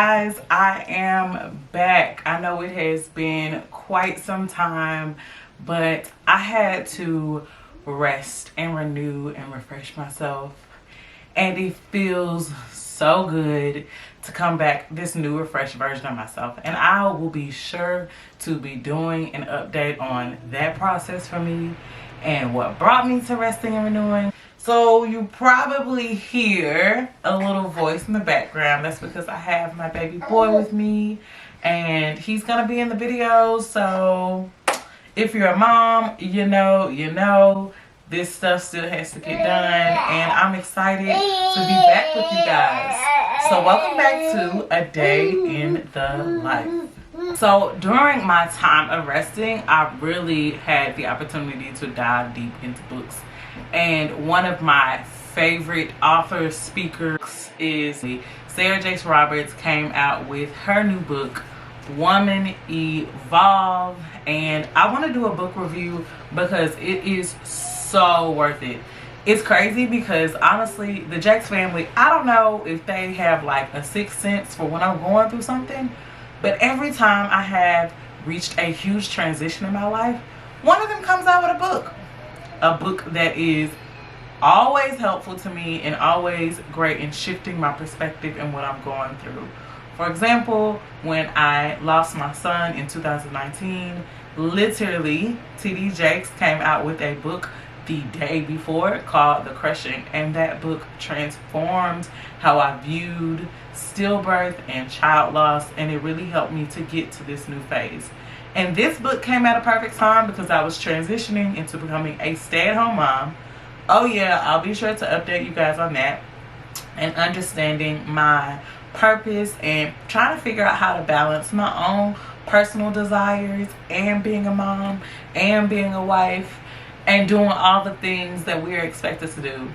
guys, I am back. I know it has been quite some time, but I had to rest and renew and refresh myself. And it feels so good to come back this new refreshed version of myself. And I will be sure to be doing an update on that process for me and what brought me to resting and renewing. So you probably hear a little voice in the background. That's because I have my baby boy with me and he's gonna be in the video. So if you're a mom, you know this stuff still has to get done, and I'm excited to be back with you guys. So welcome back to A Day in the Life. So during my time of resting, I really had the opportunity to dive deep into books. And one of my favorite authors, speakers is Sarah Jakes Roberts. Came out with her new book, Woman Evolve, and I want to do a book review because it is so worth it. It's crazy because honestly, the Jakes family, I don't know if they have like a sixth sense for when I'm going through something, but every time I have reached a huge transition in my life, one of them comes out with a book that is always helpful to me and always great in shifting my perspective and what I'm going through. For example, when I lost my son in 2019, literally T.D. Jakes came out with a book the day before called The Crushing, and that book transformed how I viewed stillbirth and child loss, and it really helped me to get to this new phase. And this book came at a perfect time because I was transitioning into becoming a stay-at-home mom. Oh yeah, I'll be sure to update you guys on that. And understanding my purpose and trying to figure out how to balance my own personal desires and being a mom and being a wife and doing all the things that we're expected to do.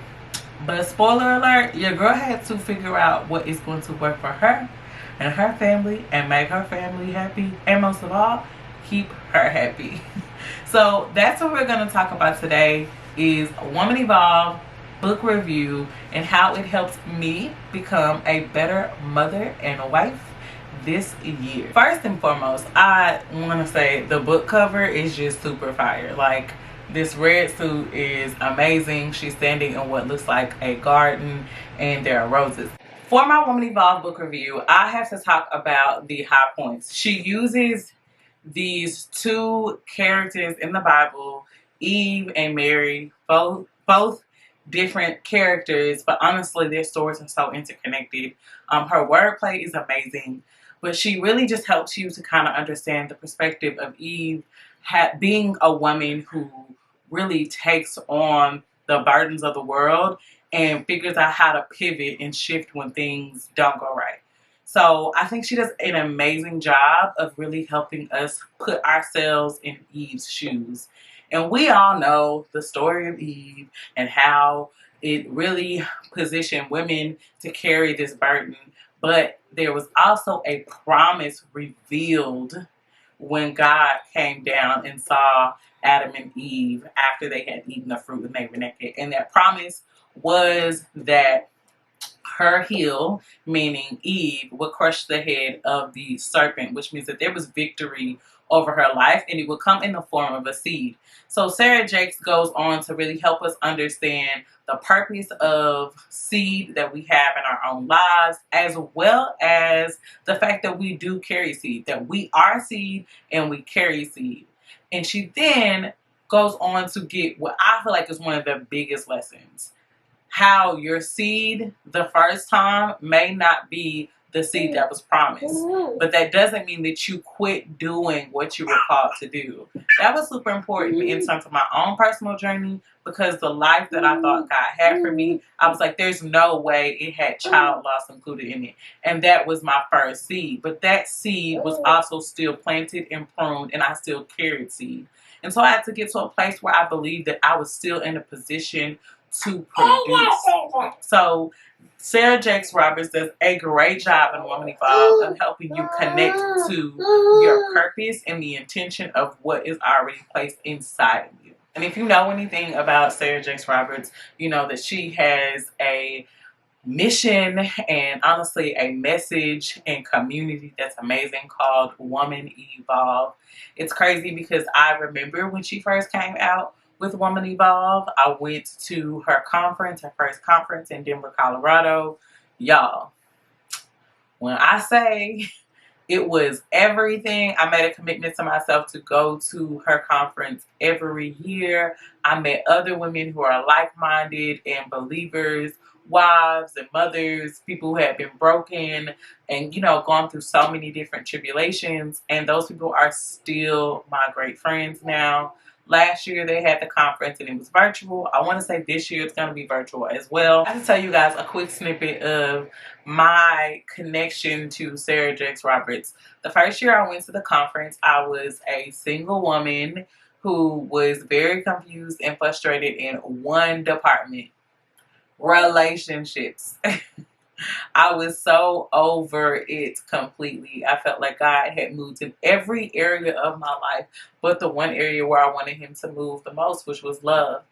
But spoiler alert, your girl had to figure out what is going to work for her and her family and make her family happy, and most of all, keep her happy. So that's what we're going to talk about today is Woman Evolve book review and how it helps me become a better mother and a wife this year. First and foremost, I want to say the book cover is just super fire. Like, this red suit is amazing. She's standing in what looks like a garden and there are roses. For my Woman Evolve book review, I have to talk about the high points. She uses these two characters in the Bible, Eve and Mary, both different characters, but honestly their stories are so interconnected. Her wordplay is amazing, but she really just helps you to kind of understand the perspective of Eve being a woman who really takes on the burdens of the world and figures out how to pivot and shift when things don't go right. So I think she does an amazing job of really helping us put ourselves in Eve's shoes. And we all know the story of Eve and how it really positioned women to carry this burden. But there was also a promise revealed when God came down and saw Adam and Eve after they had eaten the fruit and they were naked. And that promise was that her heel, meaning Eve, would crush the head of the serpent, which means that there was victory over her life, and it would come in the form of a seed. So Sarah Jakes goes on to really help us understand the purpose of seed that we have in our own lives, as well as the fact that we do carry seed, that we are seed and we carry seed. And she then goes on to get what I feel like is one of the biggest lessons. How your seed the first time may not be the seed that was promised, but that doesn't mean that you quit doing what you were called to do. That was super important in terms of my own personal journey, because the life that I thought God had for me, I was like, there's no way it had child loss included in it. And that was my first seed. But that seed was also still planted and pruned, and I still carried seed. And so I had to get to a place where I believed that I was still in a position to produce. So Sarah Jakes Roberts does a great job in Woman Evolve of helping you connect to your purpose and the intention of what is already placed inside of you. And if you know anything about Sarah Jakes Roberts, you know that she has a mission and honestly a message and community that's amazing called Woman Evolve. It's crazy because I remember when she first came out with Woman Evolve, I went to her conference, her first conference in Denver, Colorado. Y'all, when I say it was everything. I made a commitment to myself to go to her conference every year. I met other women who are like-minded and believers, wives and mothers, people who have been broken and, gone through so many different tribulations. And those people are still my great friends now. Last year they had the conference and it was virtual. I want to say this year it's going to be virtual as well. I have to tell you guys a quick snippet of my connection to Sarah Jakes Roberts. The first year I went to the conference, I was a single woman who was very confused and frustrated in one department: relationships. I was so over it completely. I felt like God had moved in every area of my life, but the one area where I wanted him to move the most, which was love.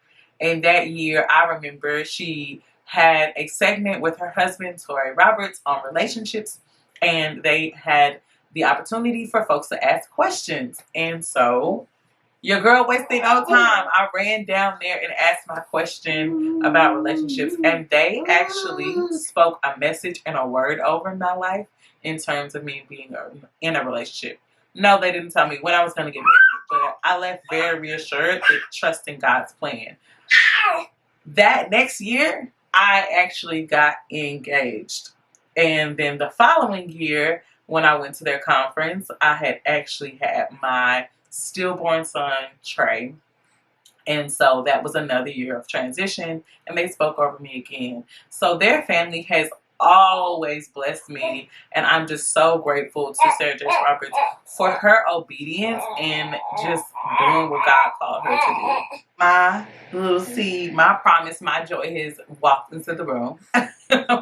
And that year, I remember she had a segment with her husband, Torrey Roberts, on relationships, and they had the opportunity for folks to ask questions. And so your girl wasted no time. I ran down there and asked my question about relationships, and they actually spoke a message and a word over my life in terms of me being in a relationship. No, they didn't tell me when I was going to get married, but I left very reassured that trusting God's plan. That next year, I actually got engaged. And then the following year, when I went to their conference, I had actually had my stillborn son, Trey. And so that was another year of transition, and they spoke over me again. So their family has always blessed me, and I'm just so grateful to Sarah Jakes Roberts for her obedience and just doing what God called her to do. My little seed, my promise, my joy has walked into the room.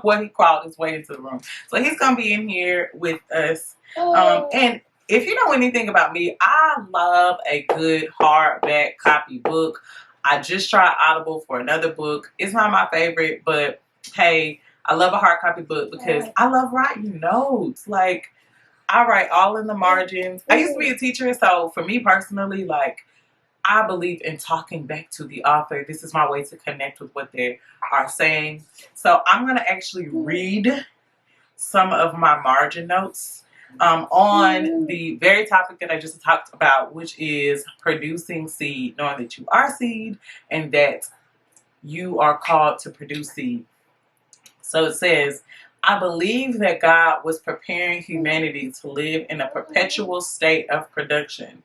What he crawled his way into the room. So he's going to be in here with us. And if you know anything about me, I love a good hardback copy book. I just tried Audible for another book. It's not my favorite, but hey, I love a hard copy book because I love writing notes. Like, I write all in the margins. I used to be a teacher, so for me personally, like, I believe in talking back to the author. This is my way to connect with what they are saying. So I'm going to actually read some of my margin notes on the very topic that I just talked about, which is producing seed, knowing that you are seed and that you are called to produce seed. So it says, I believe that God was preparing humanity to live in a perpetual state of production,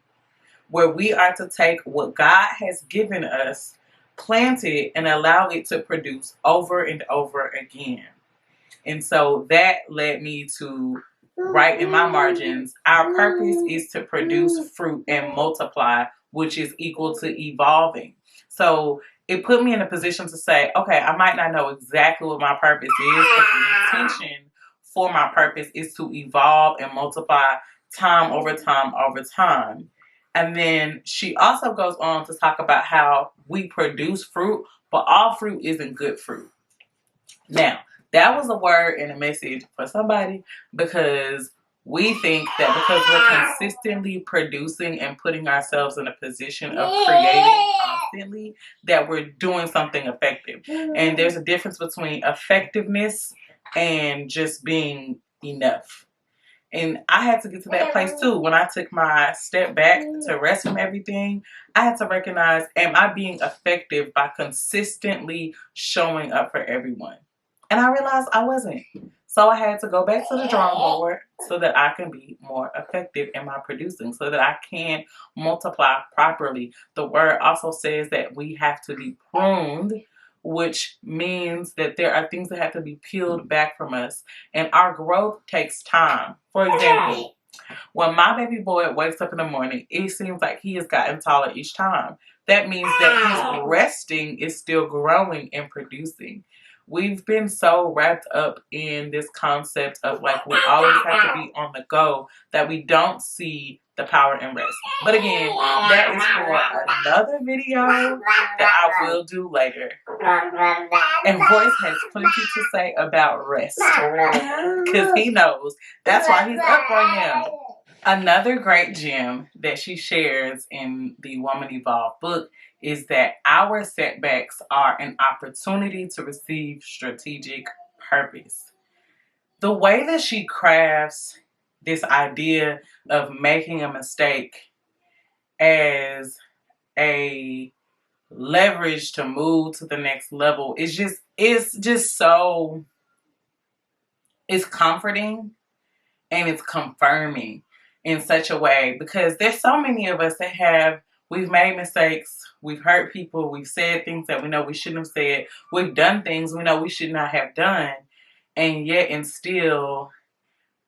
where we are to take what God has given us, plant it, and allow it to produce over and over again. And so that led me to write in my margins, our purpose is to produce fruit and multiply, which is equal to evolving. So it put me in a position to say, okay, I might not know exactly what my purpose is, but the intention for my purpose is to evolve and multiply time over time over time. And then she also goes on to talk about how we produce fruit, but all fruit isn't good fruit. Now, that was a word and a message for somebody, because we think that because we're consistently producing and putting ourselves in a position of creating constantly, that we're doing something effective. And there's a difference between effectiveness and just being enough. And I had to get to that place too. When I took my step back to rest from everything, I had to recognize, am I being effective by consistently showing up for everyone? And I realized I wasn't. So I had to go back to the drawing board so that I can be more effective in my producing, so that I can multiply properly. The word also says that we have to be pruned, which means that there are things that have to be peeled back from us. And our growth takes time. For example, when my baby boy wakes up in the morning, it seems like he has gotten taller each time. That means that his resting is still growing and producing. We've been so wrapped up in this concept of like we always have to be on the go that we don't see the power in rest. But again, that is for another video that I will do later. And Voice has plenty to say about rest because he knows that's why he's up right now. Another great gem that she shares in the Woman Evolve book is that our setbacks are an opportunity to receive strategic purpose. The way that she crafts this idea of making a mistake as a leverage to move to the next level is just so, it's comforting and it's confirming in such a way, because there's so many of us that we've made mistakes, we've hurt people, we've said things that we know we shouldn't have said, we've done things we know we should not have done, and yet and still,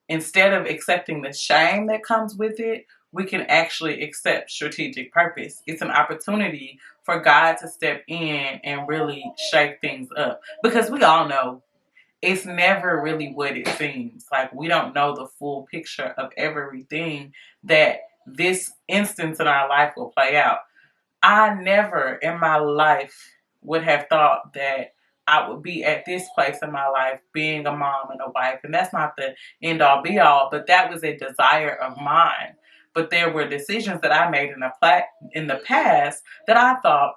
instead of accepting the shame that comes with it, we can actually accept strategic purpose. It's an opportunity for God to step in and really shake things up, because we all know it's never really what it seems. Like, we don't know the full picture of everything that this instance in our life will play out. I never in my life would have thought that I would be at this place in my life, being a mom and a wife. And that's not the end all be all, but that was a desire of mine. But there were decisions that I made in the past that I thought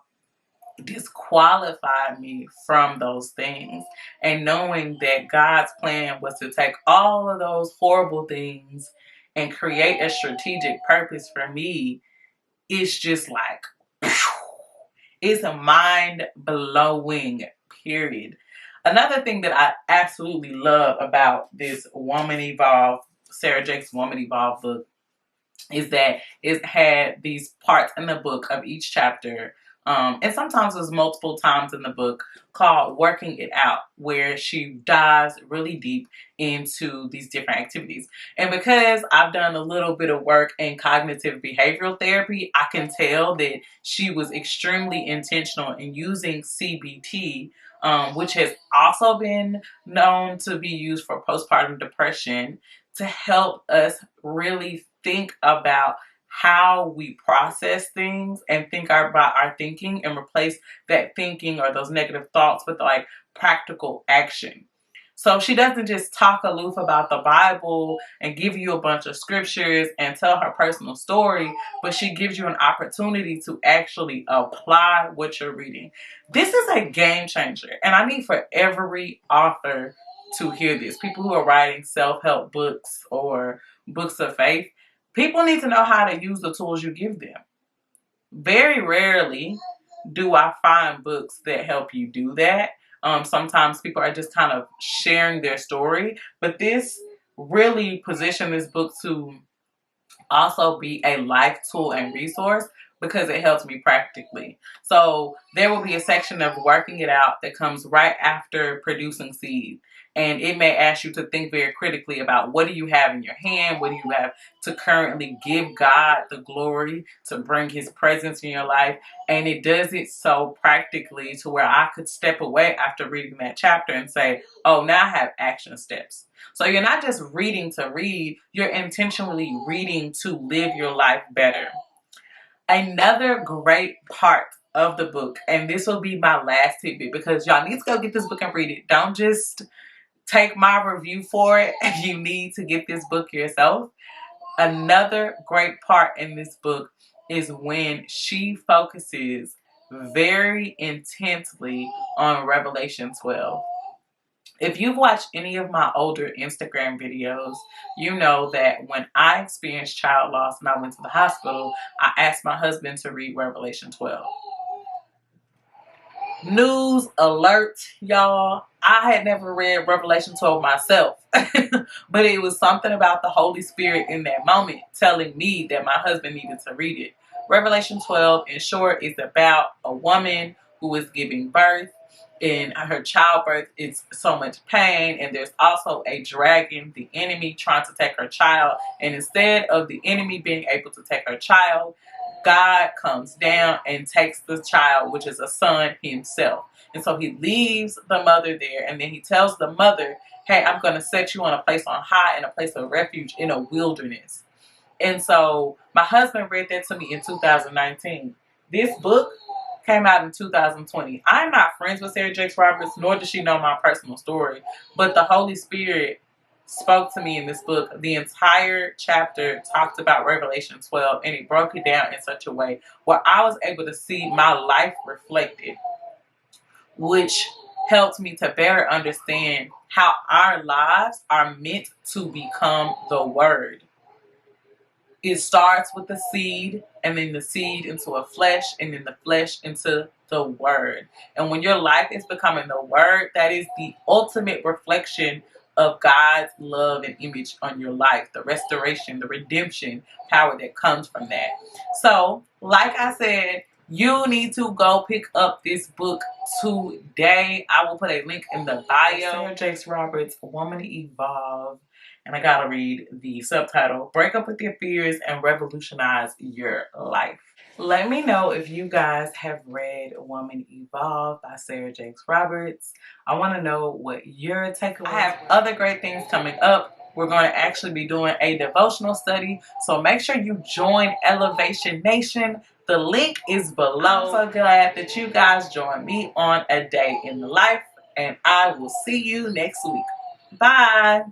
disqualified me from those things. And knowing that God's plan was to take all of those horrible things and create a strategic purpose for me, it's just like, it's a mind-blowing, period. Another thing that I absolutely love about this Woman Evolve, Sarah Jake's Woman Evolve book, is that it had these parts in the book of each chapter, and sometimes there's multiple times in the book, called Working It Out, where she dives really deep into these different activities. And because I've done a little bit of work in cognitive behavioral therapy, I can tell that she was extremely intentional in using CBT, which has also been known to be used for postpartum depression, to help us really think about how we process things and think about our thinking, and replace that thinking or those negative thoughts with like practical action. So she doesn't just talk aloof about the Bible and give you a bunch of scriptures and tell her personal story, but she gives you an opportunity to actually apply what you're reading. This is a game changer, and I need for every author to hear this. People who are writing self-help books or books of faith, people need to know how to use the tools you give them. Very rarely do I find books that help you do that. Sometimes people are just kind of sharing their story, but this really positioned this book to also be a life tool and resource, because it helps me practically. So there will be a section of Working It Out that comes right after Producing Seed. And it may ask you to think very critically about, what do you have in your hand? What do you have to currently give God the glory, to bring his presence in your life? And it does it so practically to where I could step away after reading that chapter and say, oh, now I have action steps. So you're not just reading to read, you're intentionally reading to live your life better. Another great part of the book, and this will be my last tidbit, because y'all need to go get this book and read it. Don't just take my review for it. You need to get this book yourself. Another great part in this book is when she focuses very intensely on Revelation 12. If you've watched any of my older Instagram videos, you know that when I experienced child loss and I went to the hospital, I asked my husband to read Revelation 12. News alert, y'all. I had never read Revelation 12 myself, but it was something about the Holy Spirit in that moment telling me that my husband needed to read it. Revelation 12, in short, is about a woman who is giving birth. In her childbirth, it's so much pain, and there's also a dragon, the enemy, trying to take her child. And instead of the enemy being able to take her child, God comes down and takes the child, which is a son, himself. And so he leaves the mother there, and then he tells the mother, hey, I'm going to set you on a place on high, in a place of refuge, in a wilderness. And so my husband read that to me in 2019. This book came out in 2020. I'm not friends with Sarah Jakes Roberts, nor does she know my personal story. But the Holy Spirit spoke to me in this book. The entire chapter talked about Revelation 12, and it broke it down in such a way where I was able to see my life reflected, which helped me to better understand how our lives are meant to become the Word. It starts with the seed, and then the seed into a flesh, and then the flesh into the Word. And when your life is becoming the Word, that is the ultimate reflection of God's love and image on your life, the restoration, the redemption power that comes from that. So, like I said, you need to go pick up this book today. I will put a link in the bio. Sarah Jakes Roberts, Woman Evolve. And I gotta read the subtitle, Break Up With Your Fears and Revolutionize Your Life. Let me know if you guys have read Woman Evolve by Sarah Jakes Roberts. I want to know what your takeaways are. I have other great things coming up. We're going to actually be doing a devotional study. So make sure you join Elevation Nation. The link is below. I'm so glad that you guys joined me on A Day in the Life. And I will see you next week. Bye.